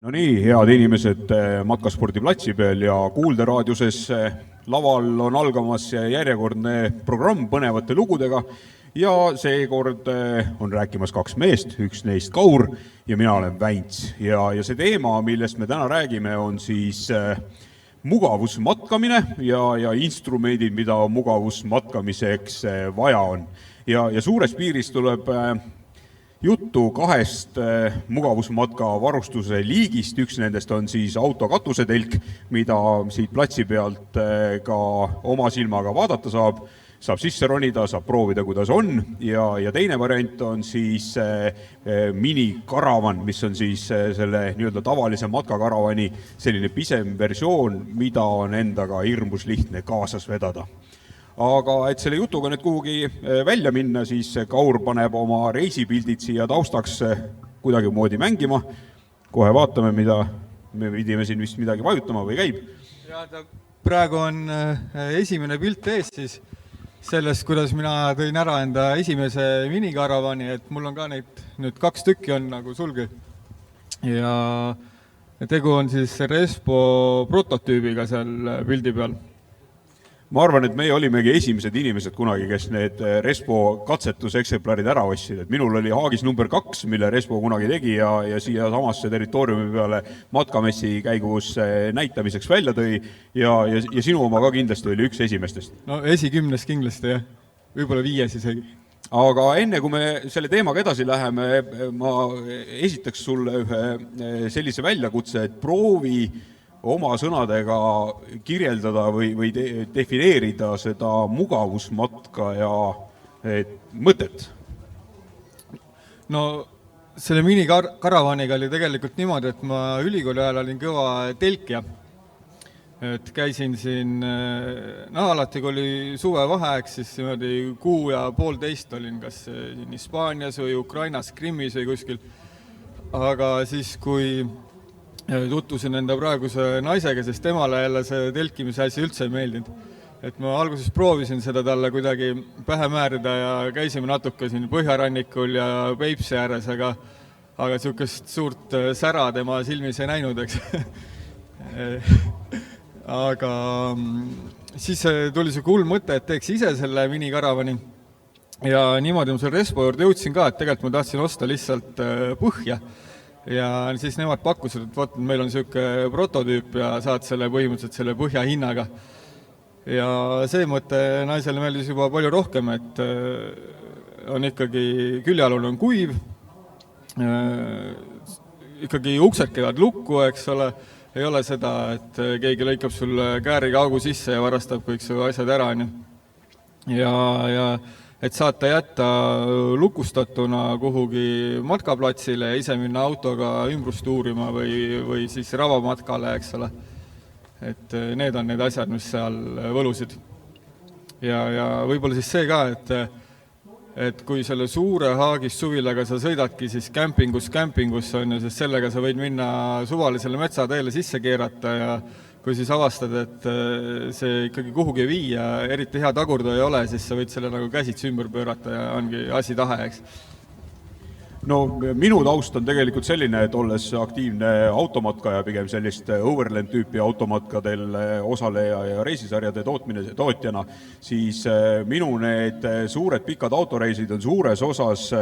No nii, head inimesed Matkaspordiplatsi peal ja kuulderaadiuses laval on algamas järjekordne programm põnevate lugudega ja seekord on rääkimas kaks meest, üks neist Kaur ja mina olen Väints. Ja see teema, millest me täna räägime, on siis mugavusmatkamine ja instrumendid, mida mugavusmatkamiseks vaja on. Ja suures piiris tuleb juttu kahest mugavusmatka varustuse liigist. Üks nendest on siis auto katusetelk, mida siit platsi pealt ka oma silmaga vaadata saab sisse ronida, saab proovida, kuidas on. Ja teine variant on siis minikaravan, mis on siis selle nii-öelda tavalise matkakaravani selline pisem versioon, mida on endaga hirmus lihtne kaasas vedada. Aga et selle jutuga nüüd kuhugi välja minna, siis Kaur paneb oma reisipildid siia taustaks kuidagi moodi mängima. Kohe vaatame, mida me pidime siin vist midagi vajutama või käib. Ja praegu on esimene pilt ees siis sellest, kuidas mina tõin ära enda esimese minikaravani, et mul on ka neid nüüd 2 tükki on nagu sulgi. Ja tegu on siis Respo prototüübiga seal pildi peal. Ma arvan, et meie olimegi esimesed inimesed kunagi, kes need Respo katsetuseksemplarid ära ostsid. Et minul oli Haagis number 2, mille Respo kunagi tegi ja siia samasse territooriumi peale matkamessi käigus näitamiseks välja tõi ja sinu oma ka kindlasti oli üks esimestest. No esikümnes kindlasti, jah. Võib-olla 5 isegi. Aga enne, kui me selle teemaga edasi läheme, ma esitaks sulle ühe sellise väljakutse, et proovi oma sõnadega kirjeldada või defineerida seda mugavusmatka ja mõtet. No selle minikaravaniga oli tegelikult niimoodi, et ma ülikooli ajal olin kõva telkija. Et käisin siin, alati kui oli suvevaheaeg, siis kuu ja poolteist olin kas Hispaanias või Ukrainas, Krimmis või kuskil. Aga siis, kui tutvusin enda praeguse naisega, sest temale jälle see telkimise asi üldse ei meeldinud. Et ma alguses proovisin seda talle kuidagi pähe määrida ja käisime natuke siin Põhjarannikul ja Peipsi ääres, aga sihukest suurt sära tema silmis ei näinud, eks. Aga siis tuli see hull mõte, et teeks ise selle minikaravani. Ja niimoodi ma selle Respo juurde jõudsin ka, et tegelikult ma tahtsin osta lihtsalt põhja. Ja siis nemad pakkusid, et meil on siuke prototüüp ja saad selle põhimõtteliselt selle põhja hinnaga. Ja see mõte naisele meeldis juba palju rohkem, et on ikkagi küljealune on kuiv, ikkagi uksed käivad lukku, eks ole, ei ole seda, et keegi lõikab sulle kääriga augu sisse ja varastab kõik su asjad ära. Ja et saata jätta lukustatuna kuhugi matkaplatsile ja ise minna autoga ümbrust uurima või siis ravamatkale, eks ole. Et need on need asjad, mis seal võlusid. Ja võib-olla siis see ka, et kui selle suure Haagis suvilaga sa sõidadki, siis kämpingus on, sest sellega sa võid minna suvalisele metsateele sisse keerata ja kui siis avastad, et see ikkagi kuhugi viia, eriti hea tagurdu ei ole, siis sa võid selle nagu käsitsi ümber pöörata ja ongi asi tahe, eks. No minu taust on tegelikult selline, et olles aktiivne automatka ja pigem sellist overland tüüpi automatkadel osaleja ja reisisarjade tootjana, siis minu need suured pikad autoreisid on suures osas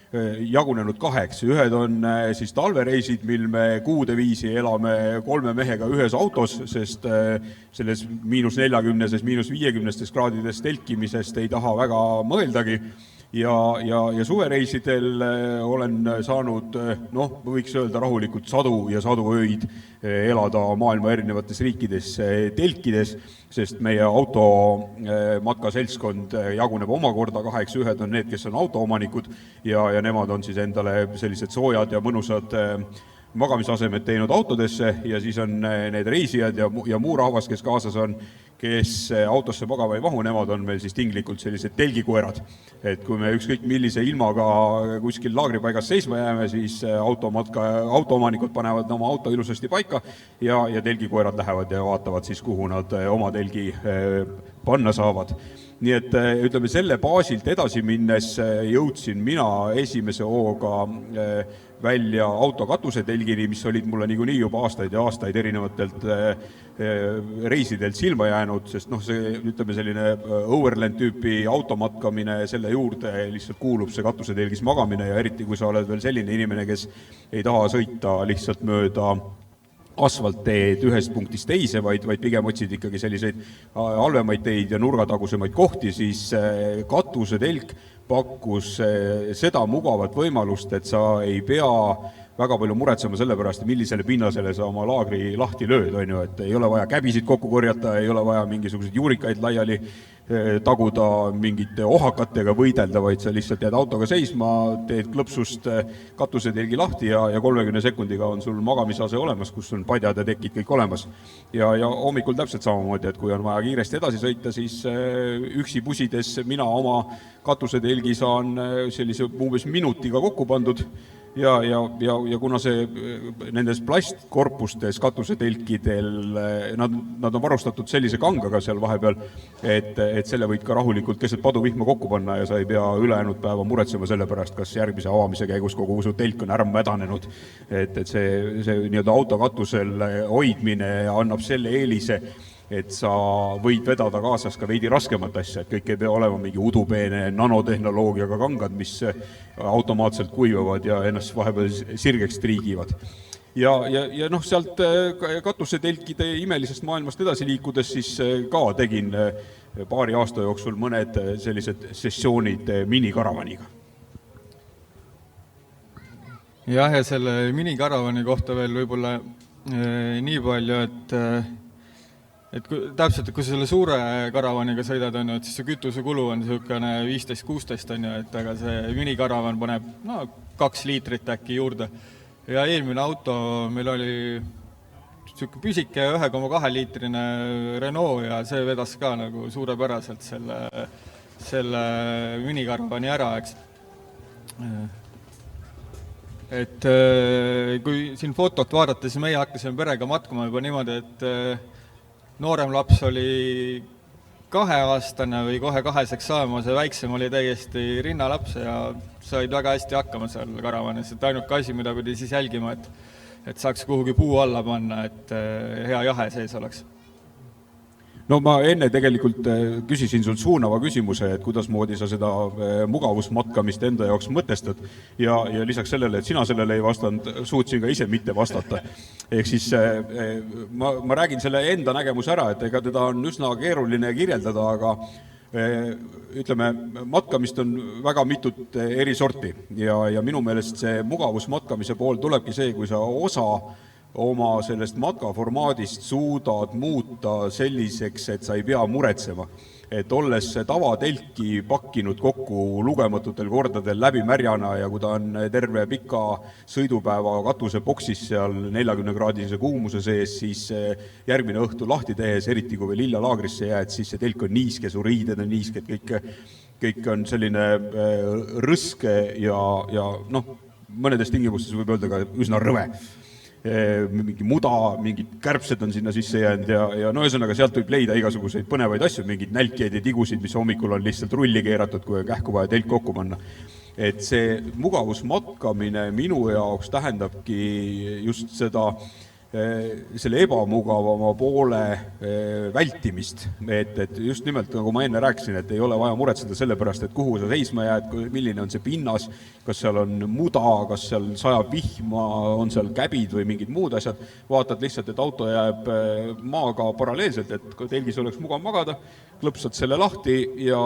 jagunenud 2. Ühed on siis talvereisid, mil me kuude viisi elame 3 mehega ühes autos, sest selles -40, -50 kraadides telkimisest ei taha väga mõeldagi. Ja suvereisidel olen saanud, võiks öelda rahulikult sadu ja sadu öid elada maailma erinevates riikides telkides, sest meie automatkaseltskond jaguneb omakorda 2. Ühed on need, kes on autoomanikud ja nemad on siis endale sellised soojad ja mõnusad magamisasemed teinud autodesse ja siis on need reisijad ja muu rahvas, kes kaasas on, kes autosse magama ei mahu, nemad on meil siis tinglikult sellised telgikoerad. Et kui me ükskõik millise ilmaga kuskil laagripaigas seisma jääme, siis autoomanikud panevad oma auto ilusasti paika ja telgikoerad lähevad ja vaatavad siis, kuhu nad oma telgi panna saavad. Nii et ütleme, selle baasilt edasi minnes jõudsin mina esimese hooga välja auto katusetelgini, mis olid mulle niikuinii juba aastaid ja aastaid erinevatelt reisidelt silma jäänud, sest see, ütleme, selline overland tüüpi automatkamine, selle juurde lihtsalt kuulub see katusetelgis magamine ja eriti, kui sa oled veel selline inimene, kes ei taha sõita lihtsalt mööda asfaltteed ühest punktist teise, vaid pigem otsid ikkagi selliseid halvemaid teid ja nurgatagusemaid kohti, siis katusetelk pakkus seda mugavat võimalust, et sa ei pea väga palju muretsema selle pärast, millisele pinnasele sa oma laagri lahti lööd, on ju, et ei ole vaja käbisid kokku korjata, ei ole vaja mingisuguseid juurikaid laiali taguda, mingite ohakatega võidelda, vaid sa lihtsalt jääd autoga seisma, teed klõpsust katusetelgi lahti ja 30 sekundiga on sul magamisase olemas, kus on padjad ja tekid kõik olemas. Ja hommikul täpselt samamoodi, et kui on vaja kiiresti edasi sõita, siis üksi pusides mina oma katusetelgi saan sellise umbes minutiga kokku pandud ja kuna see nendes plastkorpustes katusetelkidel, nad on varustatud sellise kangaga seal vahepeal, et selle võid ka rahulikult keset paduvihma kokku panna ja sa ei pea ülejäänud päeva muretsema selle pärast, kas järgmise avamise käigus kogu su telk on ära mädanenud. Et see nii-öelda autokatusel hoidmine annab selle eelise, et sa võid vedada kaasas ka veidi raskemat asja, et kõik ei pea olema mingi udupeene nanotehnoloogiaga kangad, mis automaatselt kuivavad ja ennast vahepeal sirgeks triigivad. Ja sealt katusetelkide imelisest maailmast edasi liikudes siis ka tegin paari aasta jooksul mõned sellised sessioonid minikaravaniga. Jah, ja selle minikaravani kohta veel võib-olla nii palju, et täpselt, kui sa selle suure karavaniga sõidad, on ju, et siis see kütusekulu on niisugune 15-16, on ju, et aga see minikaravan paneb 2 liitrit äkki juurde. Ja eelmine auto meil oli niisugune püsike 1,2 liitrine Renault ja see vedas ka nagu suurepäraselt selle minikaravani ära, eks. Et kui siin fotot vaadata, siis meie hakkasime perega matkama juba niimoodi, et noorem laps oli 2-aastane või kohe 2-seks saama, see väiksem oli täiesti rinnalaps ja said väga hästi hakkama seal karavanis, et ainuke asi, mida pidi siis jälgima, et saaks kuhugi puu alla panna, et hea jahe sees oleks. No ma enne tegelikult küsisin sult suunava küsimuse, et kuidas moodi sa seda mugavusmatkamist enda jaoks mõtestad ja lisaks sellele, et sina sellele ei vastanud, suutsin ka ise mitte vastata. Ehk siis ma räägin selle enda nägemus ära, et ega teda on üsna keeruline kirjeldada, aga ütleme, matkamist on väga mitut eri sorti ja minu meelest see mugavusmatkamise pool tulebki see, kui sa osa oma sellest matkaformaadist suudad muuta selliseks, et sa ei pea muretsema. Et olles tavatelki pakkinud kokku lugematutel kordadel läbi märjana ja kui ta on terve pika sõidupäeva katuseboksis seal 40-kraadise kuumuse sees, siis järgmine õhtu lahti tehes, eriti kui veel hilja laagrisse jääd, siis see telk on niiske, su riided on niiske, et kõik on selline rõske ja mõnedes tingimustes võib öelda ka üsna rõve. Mingi muda, mingid kärbsed on sinna sisse jäänud ja ühesõnaga sealt võib leida igasuguseid põnevaid asju, mingid nälkjeid ja tigusid, mis hommikul on lihtsalt rulli keeratud, kui on kähku vaja telk kokku panna. Et see mugavusmatkamine minu jaoks tähendabki just seda selle ebamugavama poole vältimist, et just nimelt, nagu ma enne rääkisin, et ei ole vaja muretseda selle pärast, et kuhu sa seisma jääd, milline on see pinnas, kas seal on muda, kas seal sajab vihma, on seal käbid või mingid muud asjad, vaatad lihtsalt, et auto jääb maaga paralleelselt, et kui telgis oleks mugav magada, klõpsad selle lahti ja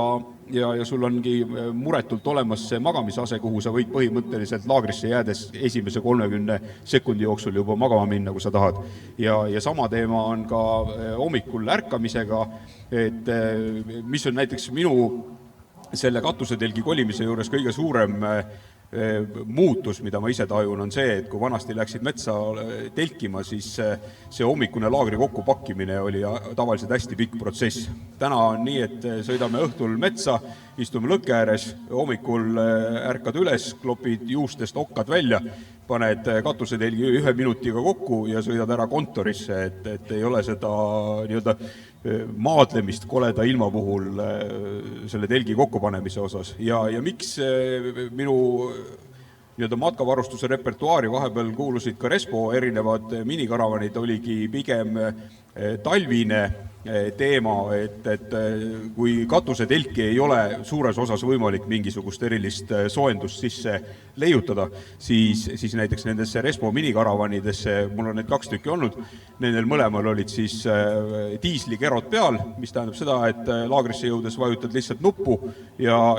sul ongi muretult olemas see magamisase, kuhu sa võid põhimõtteliselt laagrisse jäädes esimese 30 sekundi jooksul juba magama minna, kui sa tahad. Ja sama teema on ka hommikul ärkamisega, et mis on näiteks minu selle katusetelgi kolimise juures kõige suurem muutus, mida ma ise tajun, on see, et kui vanasti läksid metsa telkima, siis see hommikune laagri kokkupakkimine oli tavaliselt hästi pikk protsess. Täna on nii, et sõidame õhtul metsa, istume lõkke ääres, hommikul ärkad üles, klopid juustest okkad välja, paned katusetelgi 1 minutiga kokku ja sõidad ära kontorisse, et ei ole seda nii-öelda maadlemist koleda ilma puhul selle telgi kokkupanemise osas. Ja miks minu nii-öelda matkavarustuse repertuaari vahepeal kuulusid ka Respo erinevad minikaravanid, oligi pigem talvine teema, et kui katusetelki ei ole suures osas võimalik mingisugust erilist soendust sisse leiutada, siis näiteks nendesse Respo minikaravanidesse, mul on need 2 tükki olnud, nendel mõlemal olid siis diislikerod peal, mis tähendab seda, et laagrisse jõudes vajutad lihtsalt nuppu ja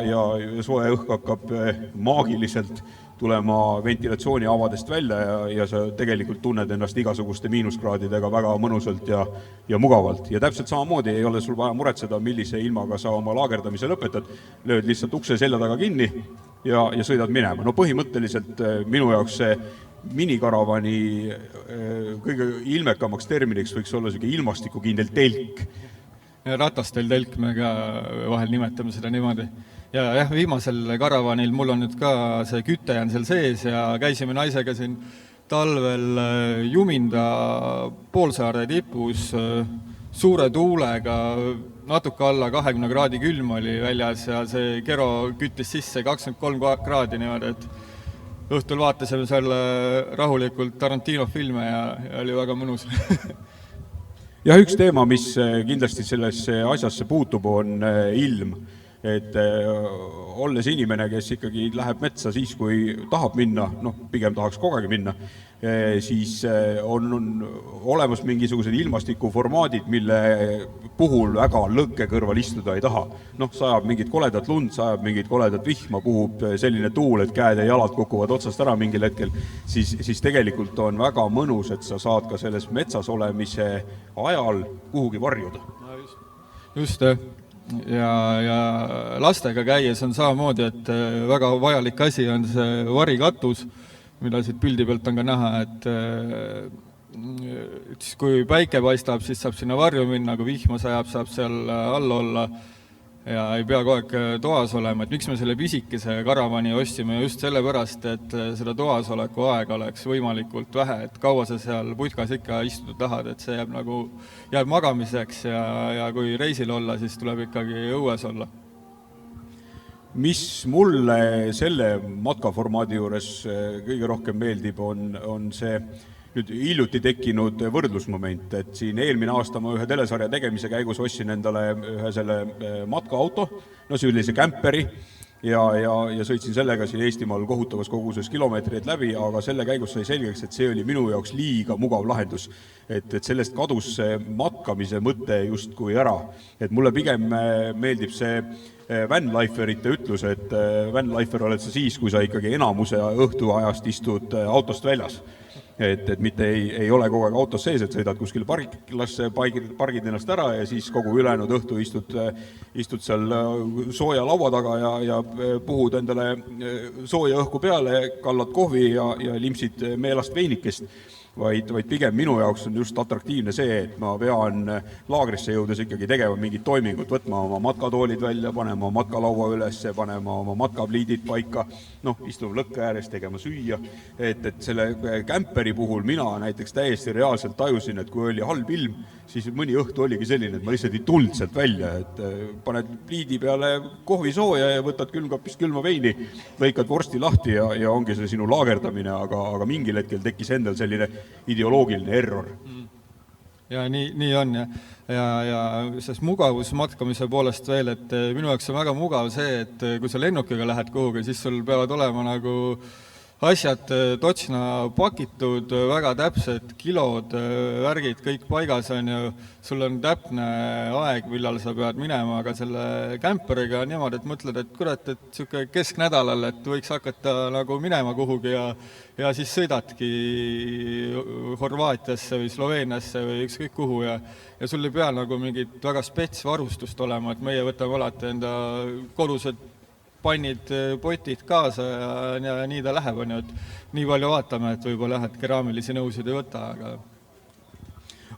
soe õhk hakkab maagiliselt tulema ventilatsiooniavadest välja ja sa tegelikult tunned ennast igasuguste miinuskraadidega väga mõnusalt ja mugavalt. Ja täpselt samamoodi ei ole sul vaja muretseda, millise ilmaga sa oma laagerdamise lõpetad, lööd lihtsalt ukse selja taga kinni ja sõidad minema. No põhimõtteliselt minu jaoks see minikaravani kõige ilmekamaks terminiks võiks olla selline ilmastikukindel telk. Ratastel telk me ka vahel nimetame seda niimoodi. Ja jah, viimasel karavanil mul on nüüd ka see küte on seal sees ja käisime naisega siin talvel Juminda poolsaare tipus suure tuulega, natuke alla 20 kraadi külm oli väljas ja see kero küttis sisse 23 kraadi niimoodi, et õhtul vaatasime seal rahulikult Tarantino filme ja oli väga mõnus. Ja üks teema, mis kindlasti sellesse asjasse puutub, on ilm. Et olles inimene, kes ikkagi läheb metsa siis, kui tahab minna, pigem tahaks kogu aeg minna, siis on olemas mingisugused ilmastikuformaadid, mille puhul väga lõkke kõrval istuda ei taha. Sajab mingit koledat lund, sajab mingit koledat vihma, puhub selline tuul, et käed ja jalad kukuvad otsast ära mingil hetkel, siis tegelikult on väga mõnus, et sa saad ka selles metsas olemise ajal kuhugi varjuda. Just, ja lastega käies on samamoodi, et väga vajalik asi on see varikatus, mida siit pildi pealt on ka näha, et siis kui päike paistab, siis saab sinna varju minna, kui vihma sajab, saab seal all olla ja ei pea kogu aeg toas olema. Et miks me selle pisikese karavani ostsime just sellepärast, et seda toasoleku aega oleks võimalikult vähe, et kaua sa seal putkas ikka istuda tahad, et see jääb magamiseks ja kui reisil olla, siis tuleb ikkagi õues olla. Mis mulle selle matkaformaadi juures kõige rohkem meeldib, on see nüüd hiljuti tekkinud võrdlusmoment, et siin eelmine aasta ma ühe telesarja tegemise käigus ostsin endale ühe selle matkaauto, sellise kämperi ja sõitsin sellega siin Eestimaal kohutavas koguses kilomeetreid läbi, aga selle käigus sai selgeks, et see oli minu jaoks liiga mugav lahendus. Et sellest kadus see matkamise mõte justkui ära. Et mulle pigem meeldib see vanliferite ütlus, et vanlifer oled sa siis, kui sa ikkagi enamuse õhtuajast istud autost väljas. Et mitte ei ole kogu aeg autos sees, et sõidad kuskil pargiklasse, pargid ennast ära ja siis kogu ülejäänud õhtu istud seal sooja laua taga ja puhud endale sooja õhku peale, kallad kohvi ja limpsid meelast veinikest. Vaid pigem minu jaoks on just atraktiivne see, et ma pean laagrisse jõudes ikkagi tegema mingit toimingut, võtma oma matkatoolid välja, panema matkalaua üles, panema oma matkapliidid paika, istuma lõkke ääres, tegema süüa. Et selle kämperi puhul mina näiteks täiesti reaalselt tajusin, et kui oli halb ilm, siis mõni õhtu oligi selline, et ma lihtsalt ei tulnud sealt välja, et paned pliidi peale kohvi sooja ja võtad külmkapist külma veini, lõikad vorsti lahti ja ongi see sinu laagerdamine, aga mingil hetkel tekkis endal selline ideoloogiline error. Ja nii on ja sest mugavus matkamise poolest veel, et minu jaoks on väga mugav see, et kui sa lennukiga lähed kuhugi, siis sul peavad olema nagu asjad totsna pakitud, väga täpsed kilod, värgid, kõik paigas on ju, sul on täpne aeg, millal sa pead minema, aga selle kämperiga on niimoodi, et mõtled, et kurat, et siuke kesknädalal, et võiks hakata nagu minema kuhugi ja siis sõidadki Horvaatiasse või Sloveeniasse või ükskõik kuhu ja sul ei pea nagu mingit väga spetsvarustust olema, et meie võtame alati enda kodused pannid, potid kaasa ja nii ta läheb, on ju, et nii palju vaatame, et võib-olla et keraamilisi nõusid ei võta,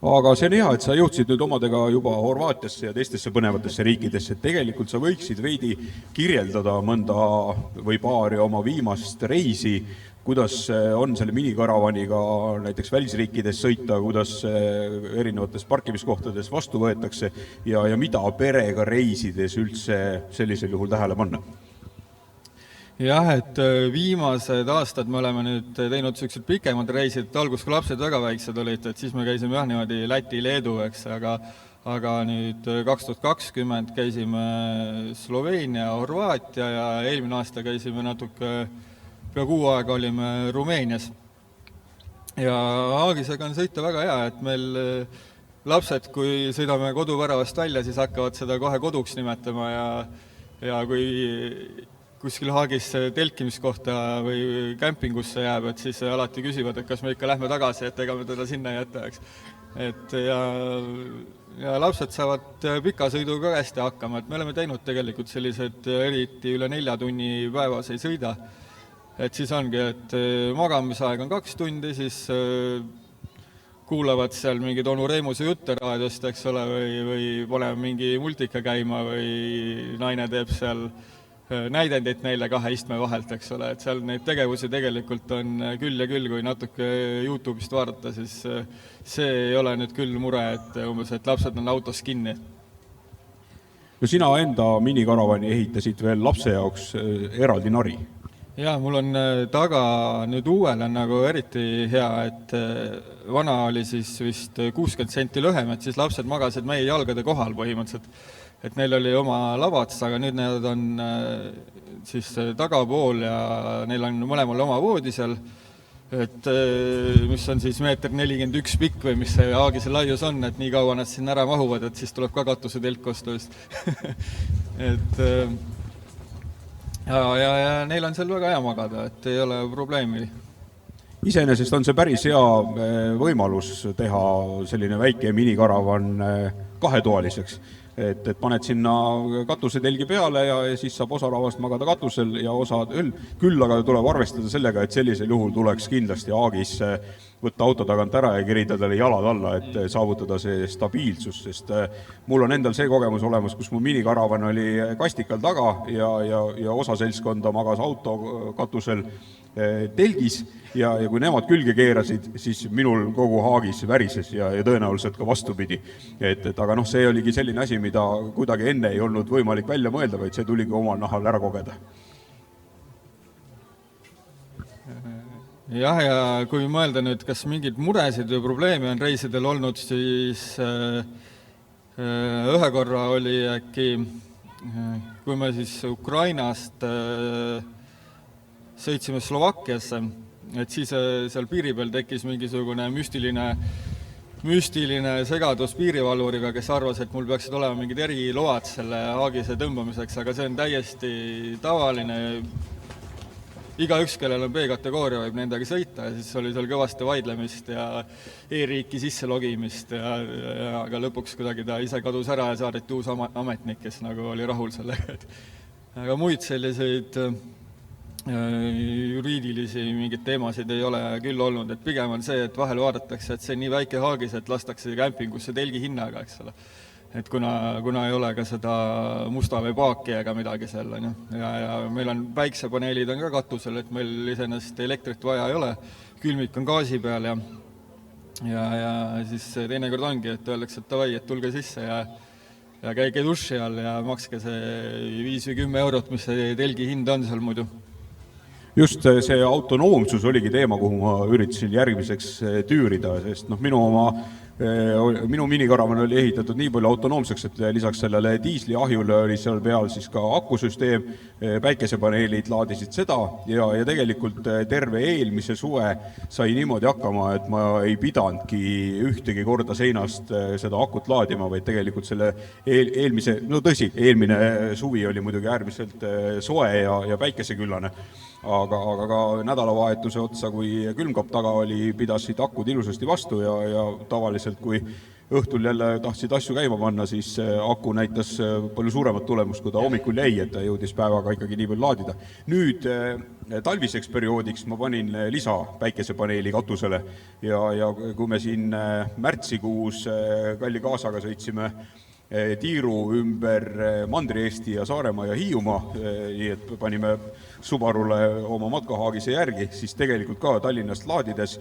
aga see on hea, et sa jõudsid nüüd omadega juba Horvaatiasse ja teistesse põnevatesse riikidesse, et tegelikult sa võiksid veidi kirjeldada mõnda või paari oma viimast reisi, kuidas on selle minikaravaniga näiteks välisriikides sõita, kuidas erinevates parkimiskohtades vastu võetakse ja mida perega reisides üldse sellisel juhul tähele panna? jah, et viimased aastad me oleme nüüd teinud sellised pikemad reisid, et alguses, kui lapsed väga väiksed olid, et siis me käisime jah niimoodi Läti, Leedu, eks, aga nüüd 2020 käisime Sloveenia, Horvaatia ja eelmine aasta käisime natuke, pea kuu aega olime Rumeenias. Ja Aagisega on sõita väga hea, et meil lapsed, kui sõidame koduväravast välja, siis hakkavad seda kohe koduks nimetama ja kui kuskil Haagis telkimiskohta või kämpingusse jääb, et siis alati küsivad, et kas me ikka lähme tagasi, et ega me teda sinna ei jäta, eks. Et ja lapsed saavad pika sõiduga hästi hakkama, et me oleme teinud tegelikult sellised eriti üle 4 tunni päevas ei sõida. Et siis ongi, et magamisaeg on 2 tundi, siis kuulavad seal mingid onu Reimuse jutte raadiost, eks ole, või paneme mingi multika käima või naine teeb seal näidendit neile 2 istme vahelt, eks ole, et seal neid tegevusi tegelikult on küll ja küll, kui natuke YouTube'ist vaadata, siis see ei ole nüüd küll mure, et umbes, et lapsed on autos kinni. No sina enda minikaravani ehitasid veel lapse jaoks eraldi nari. Jaa, mul on taga nüüd uuele nagu eriti hea, et vana oli siis vist 60 senti lühem, et siis lapsed magasid meie jalgade kohal põhimõtteliselt. Et neil oli oma lavats, aga nüüd need on siis tagapool ja neil on mõlemal oma voodi seal, et mis on siis 1,41 meetrit pikk või mis see Aagise laius on, et nii kaua nad sinna ära mahuvad, et siis tuleb ka katuse telk osta just. Et ja neil on seal väga hea magada, et ei ole probleemi. Iseenesest on see päris hea võimalus teha selline väike minikaravan 2-toaliseks. Et paned sinna katusetelgi peale ja siis saab osa ravast magada katusel ja osa küll, aga tuleb arvestada sellega, et sellisel juhul tuleks kindlasti Aagis võtta auto tagant ära ja kerida talle jalad alla, et saavutada see stabiilsus, sest mul on endal see kogemus olemas, kus mu minikaravan oli kastikal taga ja osa seltskonda magas auto katusel telgis ja kui nemad külge keerasid, siis minul kogu Haagis värises ja tõenäoliselt ka vastupidi. Aga see oligi selline asi, mida kuidagi enne ei olnud võimalik välja mõelda, vaid see tuligi omal nahal ära kogeda. Jah, ja kui mõelda nüüd, kas mingid muresid või probleeme on reisidel olnud, siis ühe korra oli äkki, kui me siis Ukrainast sõitsime Slovakkiasse, et siis seal piiri peal tekkis mingisugune müstiline segadus piirivalvuriga, kes arvas, et mul peaksid olema mingid eriload selle Haagise tõmbamiseks, aga see on täiesti tavaline. Igaüks, kellel on B-kategooria, võib nendega sõita ja siis oli seal kõvasti vaidlemist ja e-riiki sisse logimist aga lõpuks kuidagi ta ise kadus ära ja saadeti uus ametnik, kes nagu oli rahul sellega. Aga muid selliseid juriidilisi mingeid teemasid ei ole küll olnud, et pigem on see, et vahel vaadatakse, et see on nii väike Haagis, et lastakse kämpingusse telgi hinnaga, eks ole. Et kuna ei ole ka seda musta või paaki ega midagi seal, ja meil on päiksepaneelid on ka katusel, et meil iseenesest elektrit vaja ei ole, külmik on gaasi peal ja siis teinekord ongi, et öeldakse, et tavai, et tulge sisse ja käige duši all ja makske see 5 või 10 eurot, mis see telgi hind on seal muidu. Just see autonoomsus oligi teema, kuhu ma üritasin järgmiseks tüürida, sest minu minikaravan oli ehitatud nii palju autonoomseks, et lisaks sellele diisliahjule oli seal peal siis ka akusüsteem, päikesepaneelid laadisid seda ja tegelikult terve eelmise suve sai niimoodi hakkama, et ma ei pidanudki ühtegi korda seinast seda akut laadima, vaid tegelikult selle eelmine suvi oli muidugi äärmiselt soe ja päikeseküllane. Aga ka nädalavahetuse otsa, kui külmkapp taga oli, pidasid akud ilusasti vastu ja tavaliselt, kui õhtul jälle tahtsid asju käima panna, siis aku näitas palju suuremat tulemust, kui ta hommikul jäi, et ta jõudis päevaga ikkagi nii palju laadida. Nüüd talviseks perioodiks ma panin lisa päikesepaneeli katusele ja kui me siin märtsikuus Kalli kaasaga sõitsime Tiiru ümber Mandri-Eesti ja Saaremaa ja Hiiumaa, nii et panime Subarule oma matkahaagise järgi, siis tegelikult ka Tallinnast laadides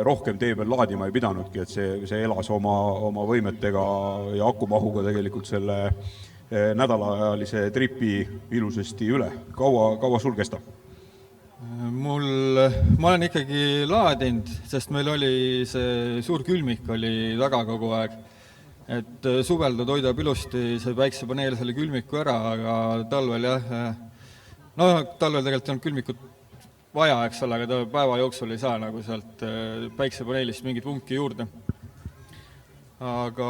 rohkem tee peal laadima ei pidanudki, et see elas oma võimetega ja akumahuga tegelikult selle nädalaajalise tripi ilusasti üle. Kaua sul kestab? Ma olen ikkagi laadinud, sest meil oli see suur külmik oli taga kogu aeg. Et suvel ta toidab ilusti see päiksepaneel selle külmiku ära, aga talvel talvel tegelikult on külmikut vaja, eks ole, aga ta päeva jooksul ei saa nagu sealt päiksepaneelist mingit vunki juurde. Aga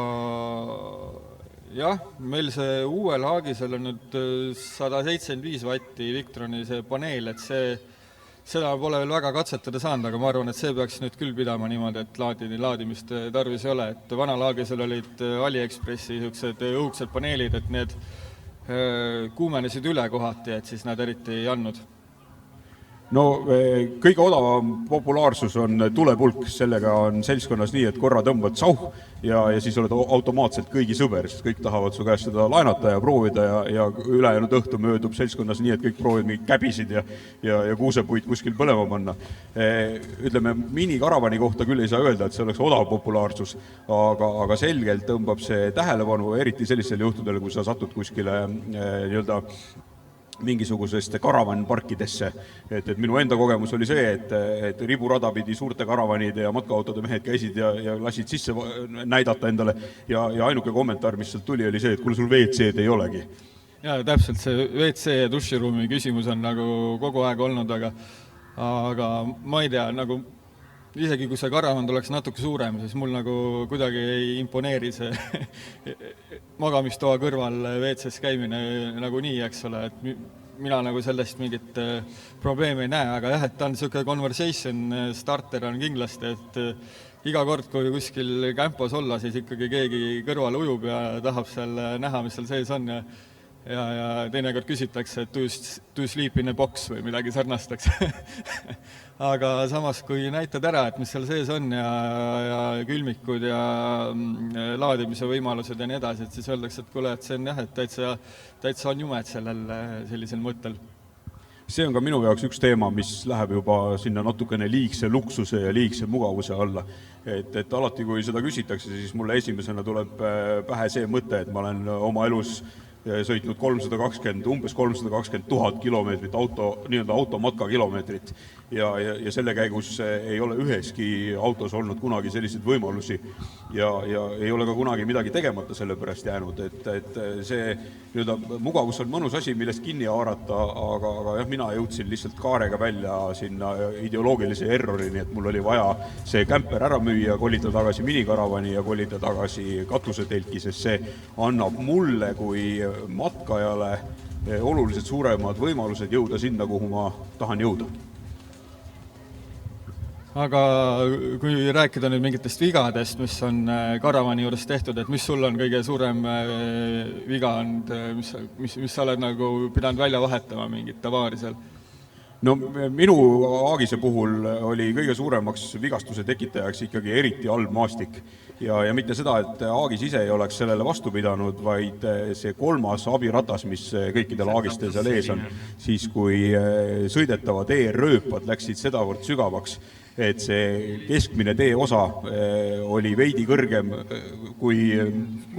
jah, meil see uuel Haagisel on nüüd 175 vatti Victroni see paneel, et seda pole veel väga katsetada saanud, aga ma arvan, et see peaks nüüd küll pidama niimoodi, et laadimist tarvis ei ole. Et vanal Haagisel olid AliExpressi niisugused õudsed paneelid, et need kuumenesid üle kohati, et siis nad eriti ei andnud. No kõige odavam populaarsus on tulepulk, sellega on seltskonnas nii, et korra tõmbad sauh ja siis oled automaatselt kõigi sõber, sest kõik tahavad su käest seda laenata ja proovida ja ülejäänud õhtu möödub seltskonnas nii, et kõik proovivad mingid käbisid ja kuusepuid kuskil põlema panna. Ütleme, minikaravani kohta küll ei saa öelda, et see oleks odav populaarsus, aga selgelt tõmbab see tähelepanu, eriti sellistel juhtudel, kui sa satud kuskile nii-öelda mingisuguseste karavanparkidesse. Et minu enda kogemus oli see, et riburada pidi suurte karavanide ja matkaautode mehed käisid ja lasid sisse näidata endale ja ainuke kommentaar, mis sealt tuli, oli see, et kuule, sul WC-d ei olegi. Ja täpselt, see WC ja duširuumi küsimus on nagu kogu aeg olnud, aga ma ei tea, nagu isegi kui see karavan oleks natuke suurem, siis mul nagu kuidagi ei imponeeri see magamistoa kõrval WC-s käimine nagu nii, eks ole, et mina nagu sellest mingit probleemi ei näe, aga jah, et ta on niisugune conversation starter on kindlasti, et iga kord, kui kuskil kämpos olla, siis ikkagi keegi kõrval ujub ja tahab seal näha, mis seal sees on ja teinekord küsitakse, et do you sleep in a box või midagi sarnastaks. Aga samas, kui näitad ära, et mis seal sees on ja külmikud ja laadimise võimalused ja nii edasi, et siis öeldakse, et kuule, et see on jah, et täitsa on jumed sellisel mõttel. See on ka minu jaoks üks teema, mis läheb juba sinna natukene liigse luksuse ja liigse mugavuse alla. Et alati, kui seda küsitakse, siis mulle esimesena tuleb pähe see mõte, et ma olen oma elus sõitnud umbes 320 000 kilomeetrit nii-öelda automatka kilomeetrit ja selle käigus ei ole üheski autos olnud kunagi selliseid võimalusi ja ei ole ka kunagi midagi tegemata selle pärast jäänud, et see nii-öelda mugavus on mõnus asi, millest kinni haarata, aga jah, mina jõudsin lihtsalt kaarega välja sinna ideoloogilise errorini, et mul oli vaja see kämper ära müüa, kolida tagasi minikaravani ja kolida tagasi katusetelki, sest see annab mulle kui matkajale oluliselt suuremad võimalused jõuda sinna, kuhu ma tahan jõuda. Aga kui rääkida nüüd mingitest vigadest, mis on karavani juures tehtud, et mis sul on kõige suurem viga olnud, mis sa oled nagu pidanud välja vahetama mingit avaari seal? No minu Haagise puhul oli kõige suuremaks vigastuse tekitajaks ikkagi eriti halb maastik ja mitte seda, et Haagis ise ei oleks sellele vastu pidanud, vaid see kolmas abiratas, mis kõikidel Haagistel seal ees on, siis kui sõidetavad rööpad läksid sedavõrd sügavaks, et see keskmine teeosa oli veidi kõrgem, kui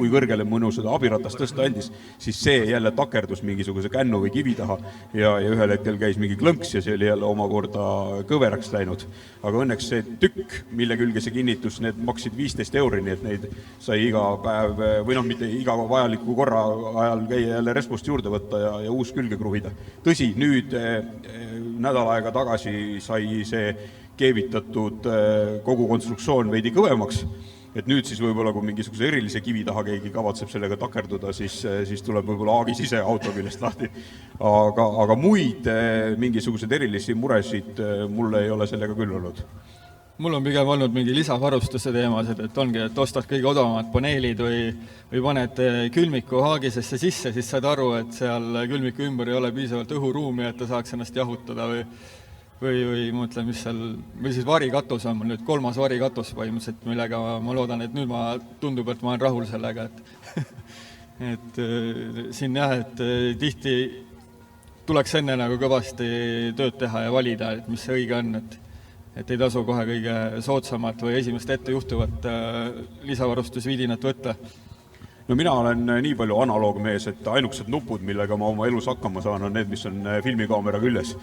kõrgele mõnu seda abiratast tõsta andis, siis see jälle takerdus mingisuguse kännu või kivi taha ja ühel hetkel käis mingi klõnks ja see oli jälle omakorda kõveraks läinud. Aga õnneks see tükk, mille külge see kinnitus, need maksid 15 €, nii et neid sai iga päev, või mitte iga vajaliku korra ajal käia jälle respust juurde võtta ja uus külge kruhida. Tõsi, nüüd nädal aega tagasi sai see keevitatud kogu konstruktsioon veidi kõvemaks, et nüüd siis võib-olla, kui mingisuguse erilise kivi taha keegi kavatseb sellega takerduda, siis tuleb võib-olla Haagis ise auto küljest lahti. Aga muid mingisugused erilisi muresid mulle ei ole sellega küll olnud. Mul on pigem olnud mingi lisavarustuse teemased, et ongi, et ostad kõige odavamad paneelid või paned külmiku Haagisesse sisse, siis saad aru, et seal külmiku ümber ei ole piisavalt õhuruumi, et ta saaks ennast jahutada või mõtlen, mis seal, või siis varikatus on mul nüüd 3. varikatus põhimõtteliselt, millega ma loodan, et nüüd tundub, et ma olen rahul sellega, et siin jah, et tihti tuleks enne nagu kõvasti tööd teha ja valida, et mis see õige on, et ei tasu kohe kõige soodsamat või esimest ette juhtuvat lisavarustusvidinat võtta. No mina olen nii palju analoogmees, et ainukesed nupud, millega ma oma elus hakkama saan, on need, mis on filmikaamera küljes.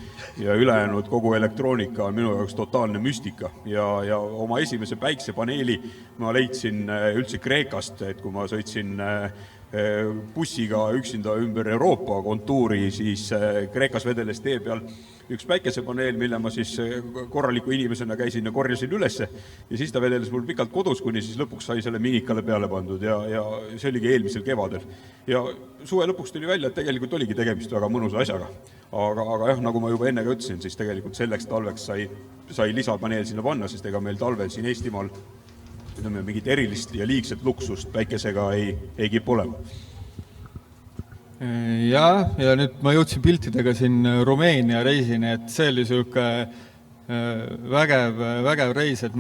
Ja ülejäänud kogu elektroonika on minu jaoks totaalne müstika. Ja oma esimese päiksepaneeli ma leidsin üldse Kreekast, et kui ma sõitsin bussiga üksinda ümber Euroopa kontuuri, siis Kreekas vedeles tee peal üks päikesepaneel, mille ma siis korraliku inimesena käisin ja korjasin ülesse ja siis ta vedeles mul pikalt kodus, kuni siis lõpuks sai selle minikale peale pandud ja see oligi eelmisel kevadel. Ja suve lõpuks tuli välja, et tegelikult oligi tegemist väga mõnusa asjaga. Aga jah, nagu ma juba enne ka ütlesin, siis tegelikult selleks talveks sai lisapaneel sinna panna, sest ega meil talvel siin Eestimaal mingit erilist ja liigset luksust päikesega ei kipu olema. Ja nüüd ma jõudsin piltidega siin Rumeenia reisini, et see oli siuke vägev reis, et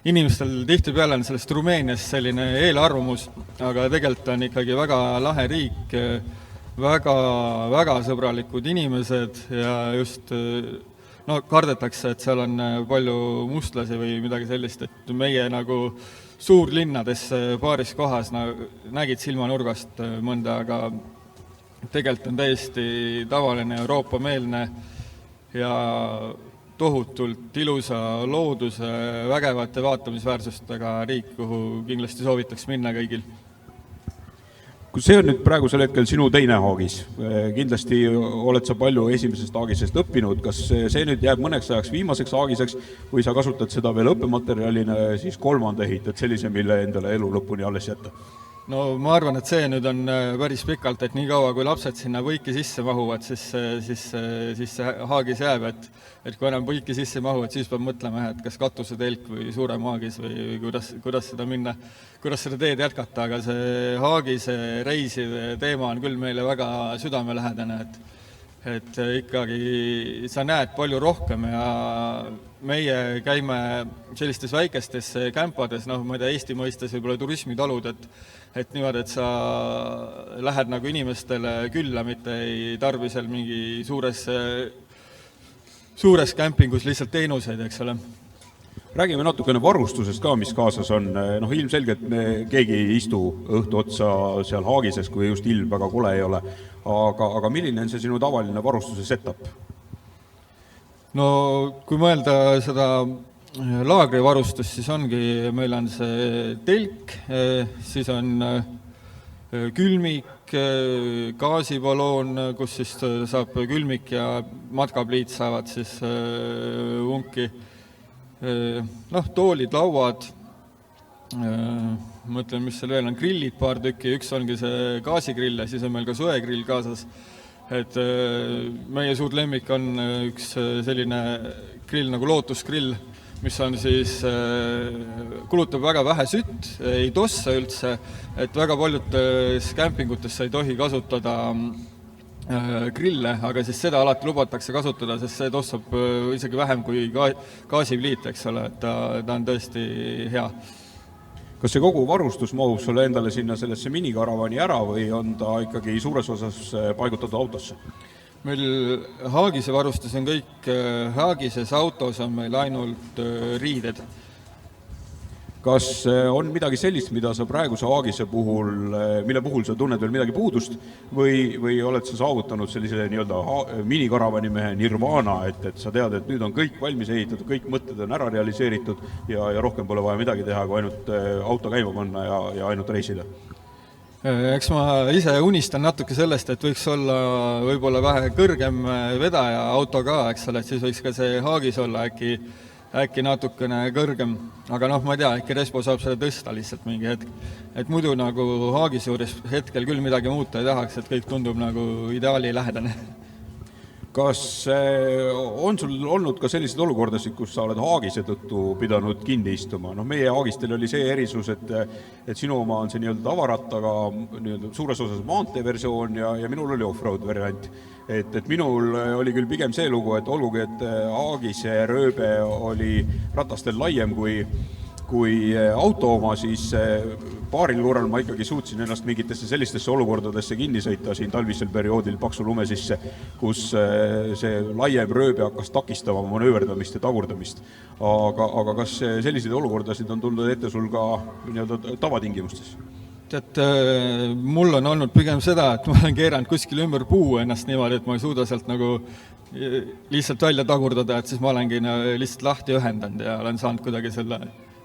inimestel tihtipeale on sellest Rumeeniast selline eelarvamus, aga tegelikult on ikkagi väga lahe riik, väga sõbralikud inimesed ja just kardetakse, et seal on palju mustlasi või midagi sellist, et meie nagu suurlinnades paaris kohas nägid silmanurgast mõnda, aga tegelikult on täiesti tavaline Euroopa-meelne ja tohutult ilusa looduse, vägevate vaatamisväärsustega riik, kuhu kindlasti soovitaks minna kõigil. Kui see on nüüd praegusel hetkel sinu teine haagis, kindlasti oled sa palju esimesest haagisest õppinud, kas see nüüd jääb mõneks ajaks viimaseks haagiseks või sa kasutad seda veel õppematerjalina siis kolmanda ehitad sellise, mille endale elu lõpuni alles jätta? No ma arvan, et see nüüd on päris pikalt, et nii kaua, kui lapsed sinna võiki sisse mahuvad, siis see haagis jääb, et kui enam võiki sisse mahuvad, siis peab mõtlema, et kas katusetelk või suurem haagis või kuidas seda minna, kuidas seda teed jätkata, aga see haagise reiside teema on küll meile väga südamelähedane, et ikkagi sa näed palju rohkem ja meie käime sellistes väikestes kämpades, ma ei tea, Eesti mõistes võib-olla turismitalud, et niimoodi, et sa lähed nagu inimestele külla, mitte ei tarbi seal mingi suures kämpingus lihtsalt teenuseid, eks ole. Räägime natukene varustusest ka, mis kaasas on. Ilmselgelt keegi ei istu õhtu otsa seal haagises, kui just ilm väga kole ei ole. Aga milline on see sinu tavaline varustuse setup? No kui mõelda seda laagrivarustust, siis ongi, meil on see telk, siis on külmik, gaasibaloon, kus siis saab külmik ja matkapliit saavad siis unki. Toolid, lauad, mõtlen, mis seal veel on, grillid paar tükki, üks ongi see gaasigrill ja siis on meil ka soegrill kaasas. Et meie suur lemmik on üks selline grill nagu lootusgrill, mis on siis, kulutab väga vähe sütt, ei tossa üldse, et väga paljudes kämpingutes sa ei tohi kasutada grille, aga siis seda alati lubatakse kasutada, sest see tossab isegi vähem kui gaasipliit, eks ole, et ta on tõesti hea. Kas see kogu varustus mahub sulle endale sinna sellesse minikaravani ära või on ta ikkagi suures osas paigutatud autosse? Meil haagise varustus on kõik, haagises autos on meil ainult riided. Kas on midagi sellist, mida sa praeguse haagise puhul, mille puhul sa tunned veel midagi puudust või oled sa saavutanud sellise minikaravanimehe nirvana, et sa tead, et nüüd on kõik valmis ehitatud, kõik mõtted on ära realiseeritud ja rohkem pole vaja midagi teha, kui ainult auto käima panna ja ainult reisida? Eks ma ise unistan natuke sellest, et võiks olla võib-olla vähe kõrgem vedaja auto ka, eks ole, et siis võiks ka see haagis olla äkki natukene kõrgem, aga ma ei tea, äkki Respo saab seda tõsta lihtsalt mingi hetk. Et muidu nagu haagis juures hetkel küll midagi muuta ei tahaks, et kõik tundub nagu ideaali lähedane. Kas on sul olnud ka sellised olukordasid, kus sa oled haagise tõttu pidanud kinni istuma? Meie haagistel oli see erisus, et sinu oma on see tavarattaga suures osas maanteeversioon ja minul oli off-road variant. Et minul oli küll pigem see lugu, et olgugi, et haagise rööbe oli ratastel laiem kui auto oma, siis paaril korral ma ikkagi suutsin ennast mingitesse sellistesse olukordadesse kinni sõita siin talvisel perioodil paksu lume sisse, kus see laiem rööbe hakkas takistama manööverdamist ja tagurdamist. Aga kas selliseid olukordasid on tulnud ette sul ka tavatingimustes? Tead, mul on olnud pigem seda, et ma olen keeranud kuskil ümber puu ennast niimoodi, et ma ei suuda sealt nagu lihtsalt välja tagurdada, et siis ma olengi lihtsalt lahti ühendanud ja olen saanud kuidagi selle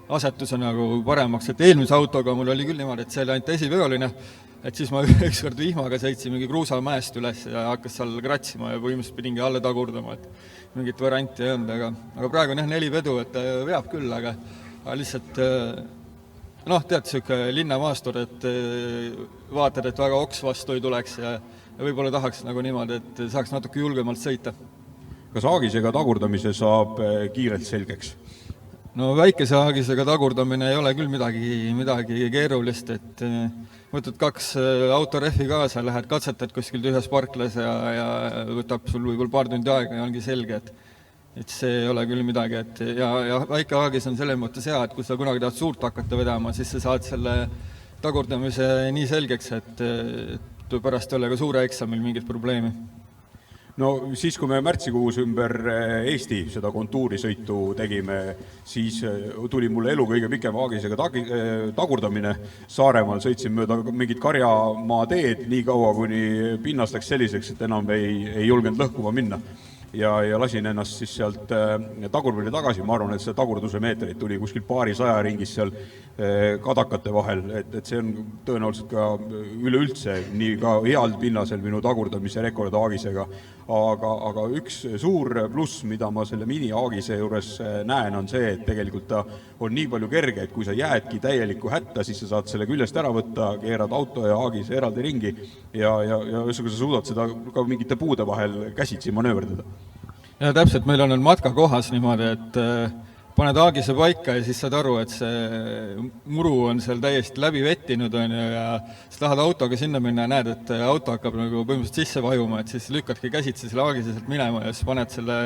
asetuse nagu paremaks, et eelmise autoga mul oli küll niimoodi, et see oli ainult esiveoline, et siis ma ükskord vihmaga sõitsin mingi kruusamäest üles ja hakkas seal kratsima ja põhimõtteliselt pidingi alla tagurdama, et mingit varianti ei olnud, aga praegu on jah 4 vedu, et veab küll, aga lihtsalt tead, niisugune linnamaastur, et vaatad, et väga oks vastu ei tuleks ja võib-olla tahaks nagu niimoodi, et saaks natuke julgemalt sõita. Kas haagisega tagurdamise saab kiirelt selgeks? No väikese haagisega tagurdamine ei ole küll midagi keerulist, et võtad 2 autorehvi kaasa, lähed katsetad kuskil tühjas parklas ja võtab sul võib-olla paar tundi aega ja ongi selge, et see ei ole küll midagi, et ja väike haagis on selles mõttes hea, et kui sa kunagi tahad suurt hakata vedama, siis sa saad selle tagurdamise nii selgeks, et pärast ei ole ka suure eksamil mingit probleemi. No siis, kui me märtsikuus ümber Eesti seda kontuurisõitu tegime, siis tuli mulle elu kõige pikem haagisega tagurdamine. Saaremaal sõitsin mööda mingit Karjamaa teed nii kaua, kuni pinnas läks selliseks, et enam ei julgenud lõhkuma minna. Ja lasin ennast siis sealt tagurpidi tagasi, ma arvan, et see tagurduse meetreid tuli kuskil paarisaja ringis seal kadakate vahel, et see on tõenäoliselt ka üleüldse nii ka heal pinnasel minu tagurdamise rekord haagisega, aga üks suur pluss, mida ma selle mini-haagise juures näen, on see, et tegelikult ta on nii palju kerge, et kui sa jäädki täielikku hätta, siis sa saad selle küljest ära võtta, keerad auto ja haagise eraldi ringi ja ühesõnaga sa suudad seda ka mingite puude vahel käsitsi manööverdada. Ja täpselt, meil on matkakohas niimoodi, et paned haagise paika ja siis saad aru, et see muru on seal täiesti läbi vettinud ja sa tahad autoga sinna minna ja näed, et auto hakkab nagu põhimõtteliselt sisse vajuma, et siis lükkadki käsitsi selle haagise sealt minema ja siis paned selle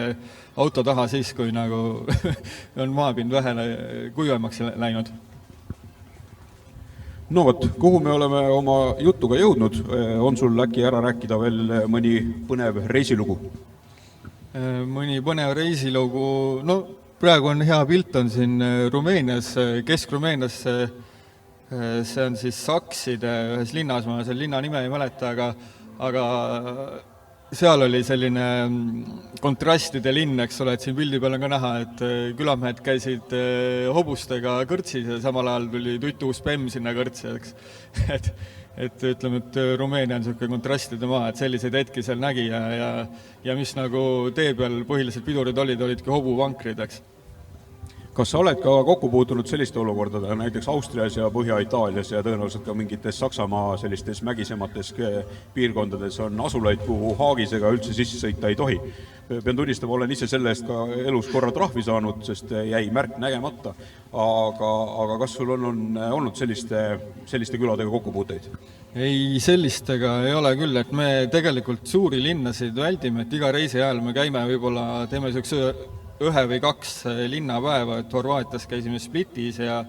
auto taha siis, kui nagu on maapind vähele kuivemaks läinud. No vot, kuhu me oleme oma jutuga jõudnud, on sul äkki ära rääkida veel mõni põnev reisilugu? Mõni põnev reisilugu, no praegu on hea pilt, on siin Rumeenias, Kesk-Rumeenias, see on siis Sakside ühes linnas, ma selle linna nime ei mäleta, aga seal oli selline kontrastide linn, eks ole, et siin pildi peal on ka näha, et külamehed käisid hobustega kõrtsis ja samal ajal tuli tutuus Pemm sinna kõrtsi, eks. Et ütleme, et Rumeenia on niisugune kontrastide maa, et selliseid hetki seal nägi ja mis nagu tee peal põhilised pidurid olidki hobuvankrid, eks. Kas sa oled ka kokku puutunud selliste olukordadega, näiteks Austrias ja Põhja-Itaalias ja tõenäoliselt ka mingites Saksamaa sellistes mägisemates piirkondades on asulaid, kuhu haagisega üldse sisse sõita ei tohi? Pean tunnistama, olen ise selle eest ka elus korra trahvi saanud, sest jäi märk nägemata, aga kas sul on olnud selliste küladega kokkupuuteid? Ei, sellistega ei ole küll, et me tegelikult suuri linnasid väldime, et iga reisi ajal me käime võib-olla, teeme niisuguse 1 või 2 linnapäeva, et Horvaatias käisime Splitis ja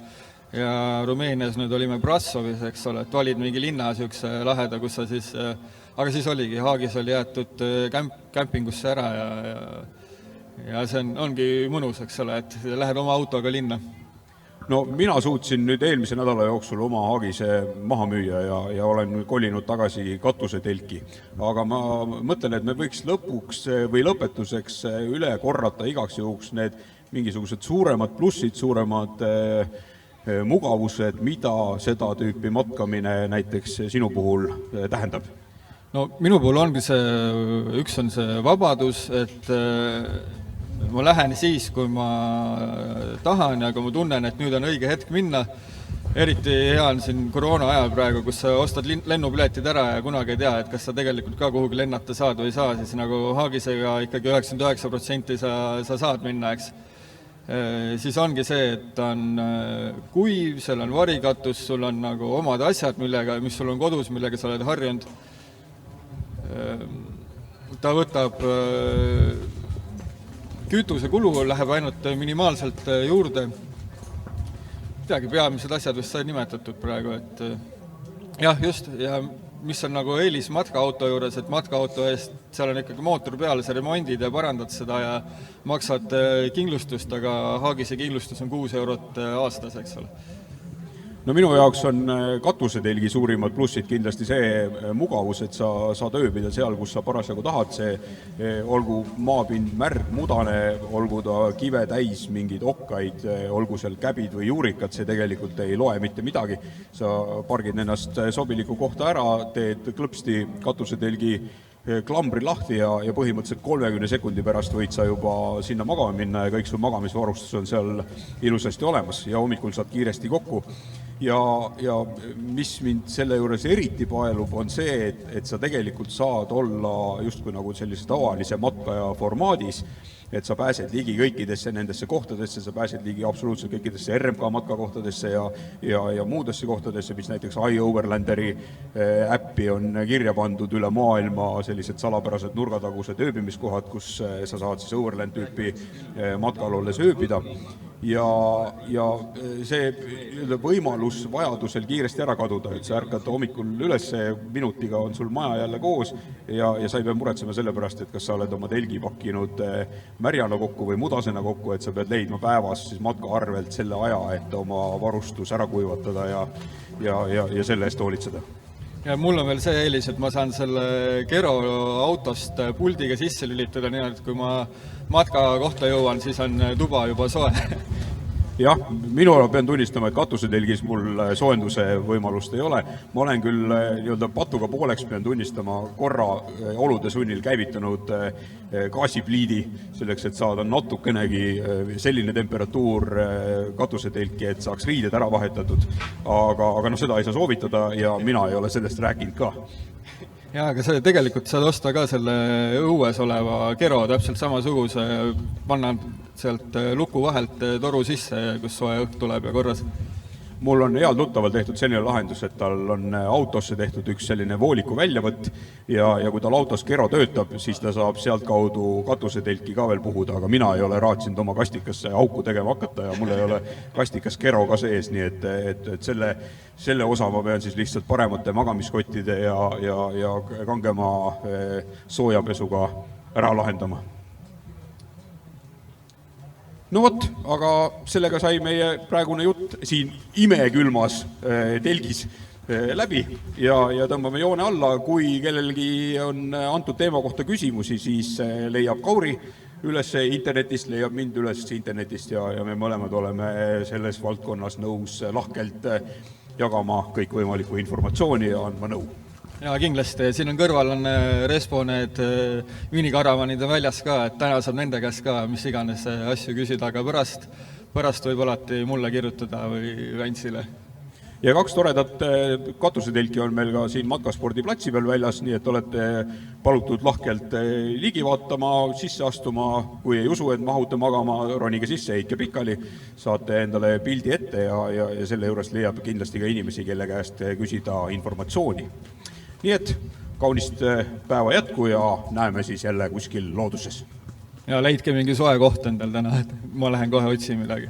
Rumeenias nüüd olime Brassovis, eks ole, et valid mingi linna niisuguse laheda, kus sa siis, aga siis oligi, haagis oli jäetud kämpingusse ära ja see ongi mõnus, eks ole, et lähed oma autoga linna. No mina suutsin nüüd eelmise nädala jooksul oma haagise maha müüa ja olen kolinud tagasi katusetelki. Aga ma mõtlen, et me võiks lõpuks või lõpetuseks üle korrata igaks juhuks need mingisugused suuremad plussid, suuremad mugavused, mida seda tüüpi matkamine näiteks sinu puhul tähendab? No minu puhul ongi üks on see vabadus, et ma lähen siis, kui ma tahan ja kui ma tunnen, et nüüd on õige hetk minna. Eriti hea on siin koroona ajal praegu, kus sa ostad lennupiletid ära ja kunagi ei tea, et kas sa tegelikult ka kuhugi lennata saad või ei saa, siis nagu haagisega ikkagi 99% sa saad minna, eks. Siis ongi see, et on kuiv, seal on varikatus, sul on nagu omad asjad, mis sul on kodus, millega sa oled harjunud. Ta võtab kütuse kulu läheb ainult minimaalselt juurde. Midagi peamised asjad vist sai nimetatud praegu, et jah, just, ja mis on nagu eelis matkaauto juures, et matkaauto eest seal on ikkagi mootor peal, sa remondid ja parandad seda ja maksad kindlustust, aga haagise kindlustus on 6 eurot aastas, eks ole. no minu jaoks on katusetelgi suurimad plussid kindlasti see mugavus, et sa saad ööbida seal, kus sa parasjagu tahad, see olgu maapind märg, mudane, olgu ta kive täis mingeid okkaid, olgu seal käbid või juurikad, see tegelikult ei loe mitte midagi. Sa pargid ennast sobiliku kohta ära, teed klõpsti katusetelgi klambri lahti ja põhimõtteliselt 30 sekundi pärast võid sa juba sinna magama minna ja kõik su magamisvarustus on seal ilusasti olemas ja hommikul saad kiiresti kokku. Ja mis mind selle juures eriti paelub, on see, et sa tegelikult saad olla justkui nagu sellise tavalise matkaja formaadis, et sa pääsed ligi kõikidesse nendesse kohtadesse, sa pääsed ligi absoluutselt kõikidesse RMK matkakohtadesse ja muudesse kohtadesse, mis näiteks iOverlanderi äppi on kirja pandud üle maailma, sellised salapärased nurgatagused ööbimiskohad, kus sa saad siis Overland tüüpi matkal olles ööbida. Ja see võimalus vajadusel kiiresti ära kaduda, et sa ärkad hommikul üles, minutiga on sul maja jälle koos ja sa ei pea muretsema selle pärast, et kas sa oled oma telgi pakkinud märjana kokku või mudasena kokku, et sa pead leidma päevas siis matka arvelt selle aja, et oma varustus ära kuivatada ja selle eest hoolitseda. Ja mul on veel see eelis, et ma saan selle Kero autost puldiga sisse lülitada, nii et kui ma matka kohta jõuan, siis on tuba juba soe. Jah, minu pean tunnistama, et katusetelgis mul soojenduse võimalust ei ole. Ma olen küll patuga pooleks pean tunnistama korra olude sunnil käivitanud gaasipliidi, selleks, et saada natukenegi selline temperatuur katusetelki, et saaks riided ära vahetatud. Aga seda ei saa soovitada ja mina ei ole sellest rääkinud ka. Jaa, aga see tegelikult saad osta ka selle õues oleva Kero täpselt samasuguse, panna sealt luku vahelt toru sisse, kus soe õhk tuleb ja korras. Mul on heal tuttaval tehtud selline lahendus, et tal on autosse tehtud üks selline vooliku väljavõtt ja kui tal autos Kero töötab, siis ta saab sealt kaudu katusetelki ka veel puhuda, aga mina ei ole raatsinud oma kastikasse auku tegema hakata ja mul ei ole kastikas Kero ka sees, nii et selle osa ma pean siis lihtsalt paremate magamiskottide ja kangema soojapesuga ära lahendama. No vot, aga sellega sai meie praegune jutt siin imekülmas telgis läbi ja tõmbame joone alla. Kui kellelgi on antud teema kohta küsimusi, siis leiab Kauri üles internetist, leiab mind üles internetist ja me mõlemad oleme selles valdkonnas nõus lahkelt jagama kõikvõimalikku informatsiooni ja andma nõu. Jaa, kindlasti. Siin on kõrval on Respo need minikaravanid on väljas ka, et täna saab nende käest ka mis iganes asju küsida, aga pärast võib alati mulle kirjutada või Väntsile. Ja 2 toredat katusetelki on meil ka siin matkaspordiplatsi peal väljas, nii et olete palutud lahkelt ligi vaatama, sisse astuma, kui ei usu, et mahute magama, ronige sisse, heitke pikali, saate endale pildi ette ja selle juures leiab kindlasti ka inimesi, kelle käest küsida informatsiooni. Nii et kaunist päeva jätku ja näeme siis jälle kuskil looduses. Ja leidke mingi soe koht endal täna, et ma lähen kohe otsin midagi.